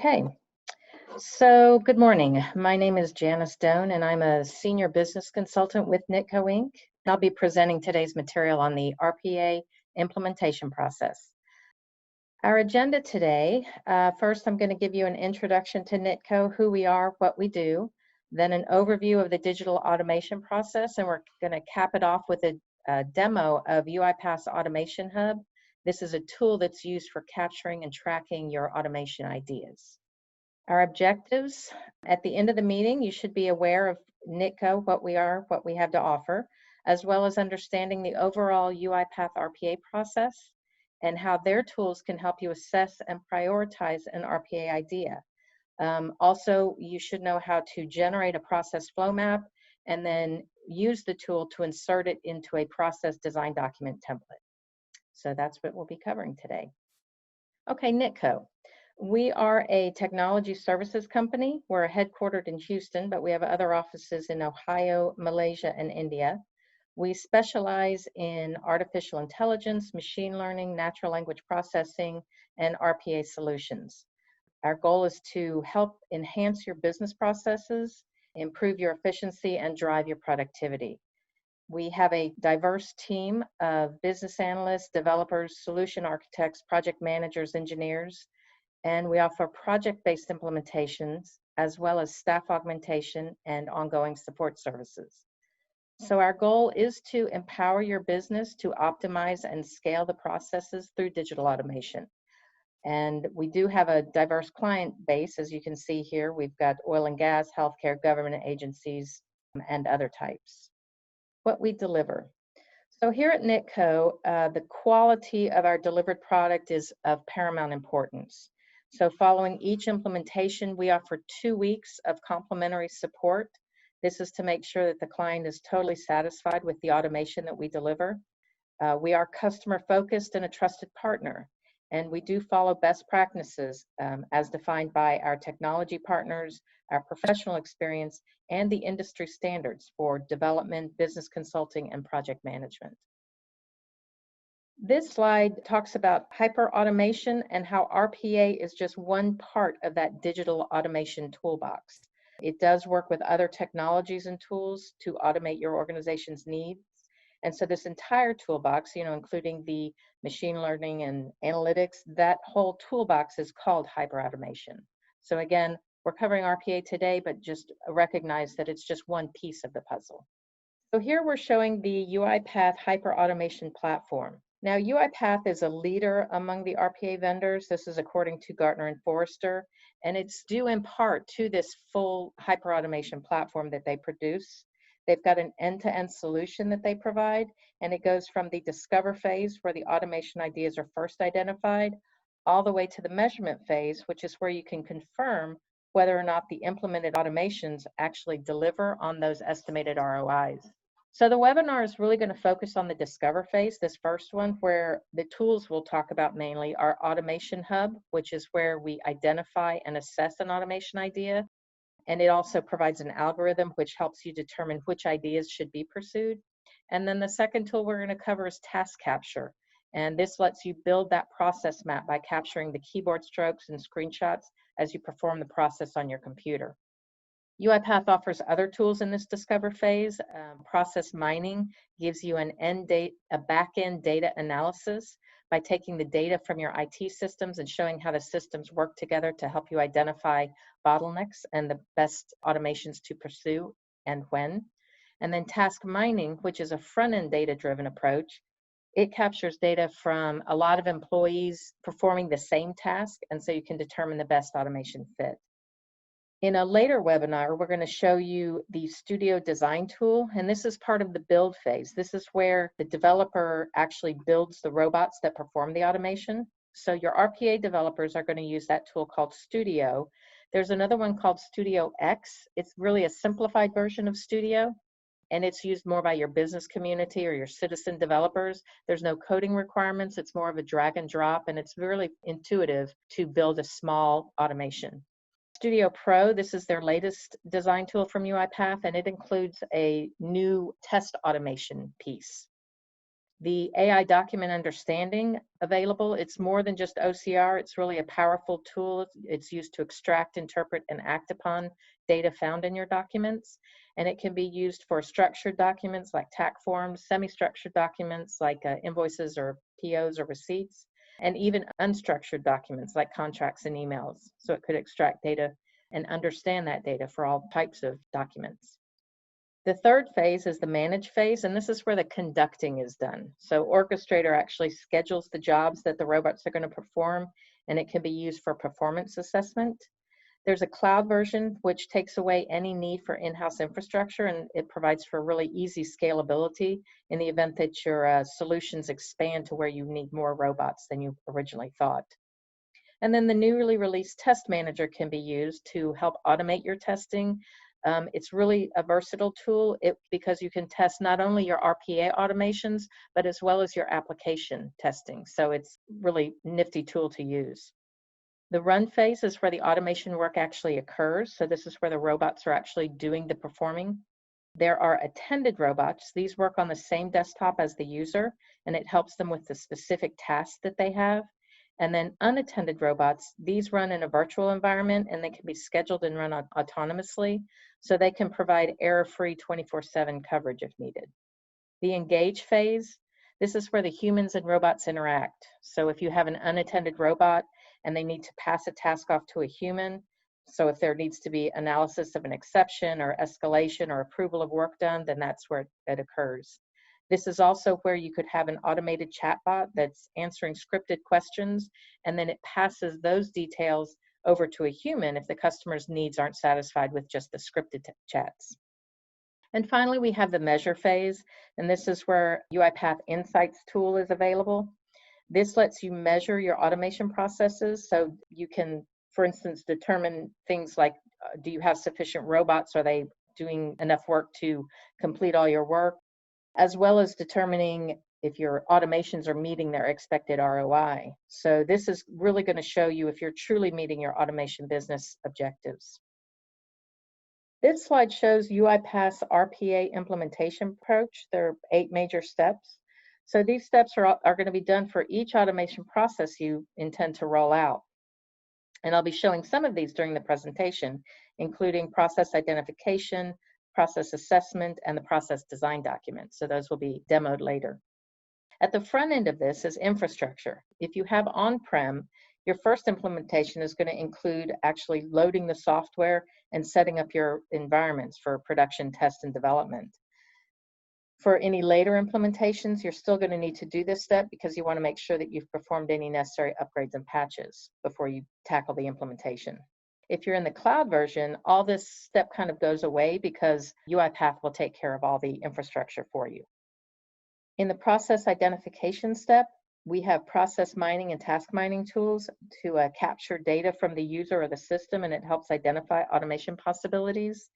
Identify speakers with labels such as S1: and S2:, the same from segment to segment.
S1: Okay, so good morning. My name is Janice Doan, and I'm a senior business consultant with Nitco Inc. I'll be presenting today's material on the RPA implementation process. Our agenda today, first I'm going to give you an introduction to Nitco, who we are, what we do, then an overview of the digital automation process, and we're going to cap it off with a demo of UIPath Automation Hub. This is a tool that's used for capturing and tracking your automation ideas. Our objectives: at the end of the meeting, you should be aware of Nitco, what we are, what we have to offer, as well as understanding the overall UiPath RPA process and how their tools can help you assess and prioritize an RPA idea. Also, you should know how to generate a process flow map and then use the tool to insert it into a process design document template. So that's what we'll be covering today. Okay, Nitco. We are a technology services company. We're headquartered in Houston, but we have other offices in Ohio, Malaysia, and India. We specialize in artificial intelligence, machine learning, natural language processing, and RPA solutions. Our goal is to help enhance your business processes, improve your efficiency, and drive your productivity. We have a diverse team of business analysts, developers, solution architects, project managers, engineers, and we offer project-based implementations as well as staff augmentation and ongoing support services. So our goal is to empower your business to optimize and scale the processes through digital automation. And we do have a diverse client base, as you can see here. We've got oil and gas, healthcare, government agencies, and other types. What we deliver. So here at Nitco, the quality of our delivered product is of paramount importance. So following each implementation, we offer 2 weeks of complimentary support. This is to make sure that the client is totally satisfied with the automation that we deliver. We are customer focused and a trusted partner, and we do follow best practices as defined by our technology partners, our professional experience, and the industry standards for development, business consulting, and project management. This slide talks about hyper-automation and how RPA is just one part of that digital automation toolbox. It does work with other technologies and tools to automate your organization's needs. And so this entire toolbox, including the machine learning and analytics, that whole toolbox is called hyper-automation. So again, we're covering RPA today, but just recognize that it's just one piece of the puzzle. So here we're showing the UiPath Hyper-Automation Platform. Now, UiPath is a leader among the RPA vendors. This is according to Gartner and Forrester, and it's due in part to this full hyper-automation platform that they produce. They've got an end-to-end solution that they provide, and it goes from the discover phase, where the automation ideas are first identified, all the way to the measurement phase, which is where you can confirm whether or not the implemented automations actually deliver on those estimated ROIs. So the webinar is really going to focus on the discover phase, this first one, where the tools we'll talk about mainly are Automation Hub, which is where we identify and assess an automation idea. And it also provides an algorithm which helps you determine which ideas should be pursued. And then the second tool we're going to cover is Task Capture. And this lets you build that process map by capturing the keyboard strokes and screenshots as you perform the process on your computer. UiPath offers other tools in this discover phase. Process mining gives you a back-end data analysis by taking the data from your IT systems and showing how the systems work together to help you identify bottlenecks and the best automations to pursue and when. And then task mining, which is a front-end data-driven approach. It captures data from a lot of employees performing the same task, and so you can determine the best automation fit. In a later webinar, we're going to show you the Studio Design tool, and this is part of the build phase. This is where the developer actually builds the robots that perform the automation. So your RPA developers are going to use that tool called Studio. There's another one called Studio X. It's really a simplified version of Studio, and it's used more by your business community or your citizen developers. There's no coding requirements. It's more of a drag and drop, and it's really intuitive to build a small automation. Studio Pro, this is their latest design tool from UiPath, and it includes a new test automation piece. The AI document understanding available, it's more than just OCR. It's really a powerful tool. It's used to extract, interpret, and act upon data found in your documents. And it can be used for structured documents like tax forms, semi-structured documents like invoices or POs or receipts, and even unstructured documents like contracts and emails. So it could extract data and understand that data for all types of documents. The third phase is the manage phase, and this is where the conducting is done. So Orchestrator actually schedules the jobs that the robots are going to perform, and it can be used for performance assessment. There's a cloud version which takes away any need for in-house infrastructure, and it provides for really easy scalability in the event that your solutions expand to where you need more robots than you originally thought. And then the newly released Test Manager can be used to help automate your testing. It's really a versatile tool because you can test not only your RPA automations, but as well as your application testing. So it's really nifty tool to use. The run phase is where the automation work actually occurs. So this is where the robots are actually doing the performing. There are attended robots. These work on the same desktop as the user, and it helps them with the specific tasks that they have. And then unattended robots, these run in a virtual environment and they can be scheduled and run autonomously, so they can provide error-free 24/7 coverage if needed. The engage phase, this is where the humans and robots interact. So if you have an unattended robot and they need to pass a task off to a human, so if there needs to be analysis of an exception or escalation or approval of work done, then that's where it occurs. This is also where you could have an automated chatbot that's answering scripted questions, and then it passes those details over to a human if the customer's needs aren't satisfied with just the scripted chats. And finally, we have the measure phase, and this is where UiPath Insights tool is available. This lets you measure your automation processes, so you can, for instance, determine things like, do you have sufficient robots? Are they doing enough work to complete all your work? As well as determining if your automations are meeting their expected ROI. So this is really going to show you if you're truly meeting your automation business objectives. This slide shows UiPath's RPA implementation approach. There are 8 major steps. So these steps are going to be done for each automation process you intend to roll out. And I'll be showing some of these during the presentation, including process identification, process assessment, and the process design document. So those will be demoed later. At the front end of this is infrastructure. If you have on-prem, your first implementation is going to include actually loading the software and setting up your environments for production, test, and development. For any later implementations, you're still going to need to do this step because you want to make sure that you've performed any necessary upgrades and patches before you tackle the implementation. If you're in the cloud version, all this step kind of goes away because UiPath will take care of all the infrastructure for you. In the process identification step, we have process mining and task mining tools to capture data from the user or the system, and it helps identify automation possibilities.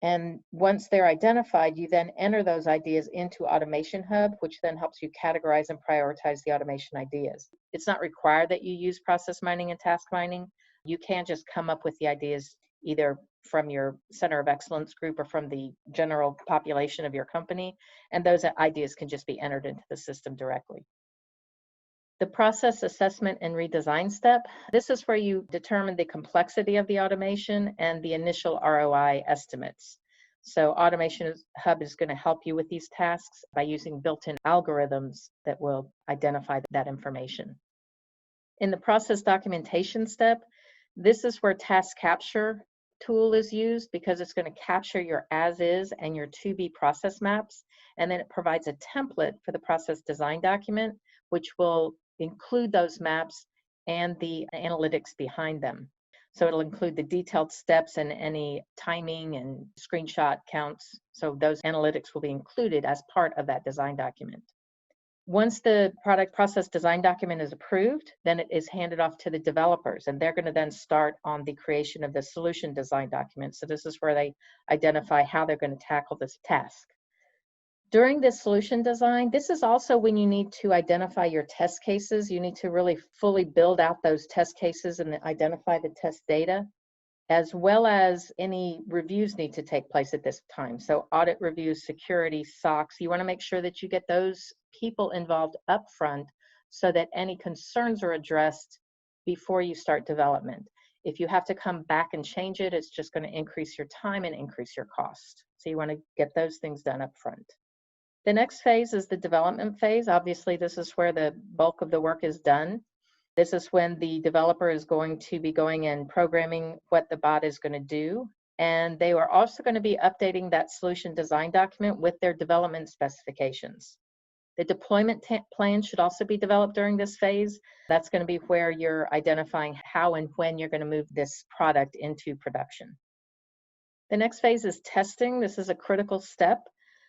S1: And once they're identified, you then enter those ideas into Automation Hub, which then helps you categorize and prioritize the automation ideas. It's not required that you use process mining and task mining. You can just come up with the ideas either from your Center of Excellence group or from the general population of your company, and those ideas can just be entered into the system directly. The process assessment and redesign step, this is where you determine the complexity of the automation and the initial ROI estimates. So Automation Hub is going to help you with these tasks by using built-in algorithms that will identify that information. In the process documentation step, this is where task capture tool is used because it's going to capture your as-is and your to-be process maps, and then it provides a template for the process design document, which will include those maps and the analytics behind them. So it'll include the detailed steps and any timing and screenshot counts. So those analytics will be included as part of that design document. Once the product process design document is approved, then it is handed off to the developers, and they're going to then start on the creation of the solution design document. So this is where they identify how they're going to tackle this task. During this solution design, this is also when you need to identify your test cases. You need to really fully build out those test cases and identify the test data. as well as any reviews need to take place at this time. So audit reviews, security, SOX, you want to make sure that you get those people involved up front so that any concerns are addressed before you start development. If you have to come back and change it, it's just going to increase your time and increase your cost. So you want to get those things done up front. The next phase is the development phase. Obviously, this is where the bulk of the work is done. This is when the developer is going to be going and programming what the bot is going to do. And they are also going to be updating that solution design document with their development specifications. The deployment plan should also be developed during this phase. That's going to be where you're identifying how and when you're going to move this product into production. The next phase is testing. This is a critical step.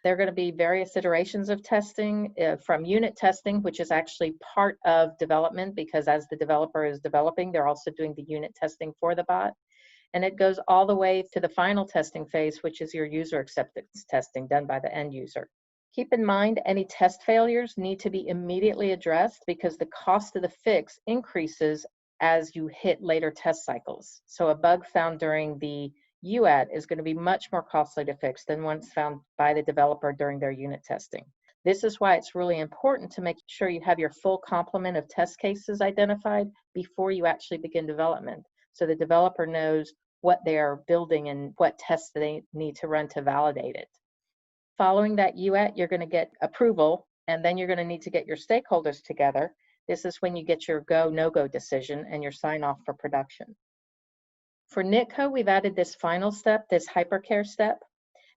S1: There are going to be various iterations of testing, from unit testing, which is actually part of development, because as the developer is developing, they're also doing the unit testing for the bot. And it goes all the way to the final testing phase, which is your user acceptance testing done by the end user. Keep in mind, any test failures need to be immediately addressed because the cost of the fix increases as you hit later test cycles. So a bug found during the UAT is going to be much more costly to fix than ones found by the developer during their unit testing. This is why it's really important to make sure you have your full complement of test cases identified before you actually begin development, so the developer knows what they are building and what tests they need to run to validate it. Following that UAT, you're going to get approval, and then you're going to need to get your stakeholders together. This is when you get your go, no-go decision and your sign-off for production. For Nitco, we've added this final step, this hypercare step.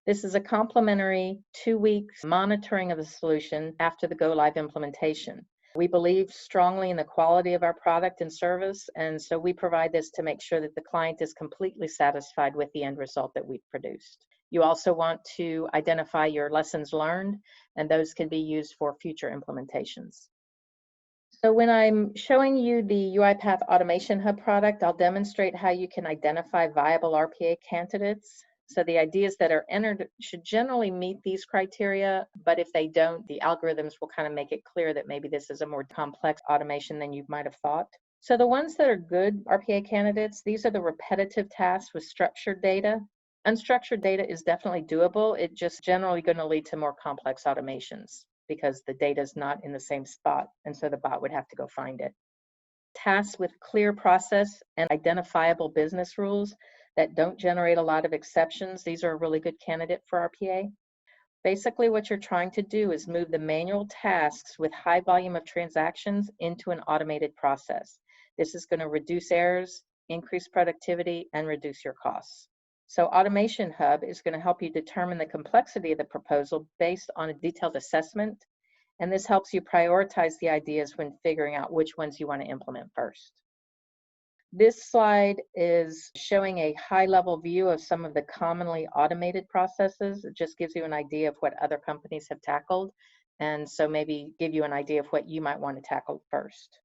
S1: This is a complimentary 2-week monitoring of the solution after the go-live implementation. We believe strongly in the quality of our product and service, and so we provide this to make sure that the client is completely satisfied with the end result that we've produced. You also want to identify your lessons learned, and those can be used for future implementations. So when I'm showing you the UiPath Automation Hub product, I'll demonstrate how you can identify viable RPA candidates. So the ideas that are entered should generally meet these criteria, but if they don't, the algorithms will kind of make it clear that maybe this is a more complex automation than you might have thought. So the ones that are good RPA candidates, these are the repetitive tasks with structured data. Unstructured data is definitely doable. It's just generally going to lead to more complex automations because the data is not in the same spot, and so the bot would have to go find it. Tasks with clear process and identifiable business rules that don't generate a lot of exceptions, these are a really good candidate for RPA. Basically, what you're trying to do is move the manual tasks with high volume of transactions into an automated process. This is going to reduce errors, increase productivity, and reduce your costs. So Automation Hub is going to help you determine the complexity of the proposal based on a detailed assessment, and this helps you prioritize the ideas when figuring out which ones you want to implement first. This slide is showing a high-level view of some of the commonly automated processes. It just gives you an idea of what other companies have tackled, and so maybe give you an idea of what you might want to tackle first.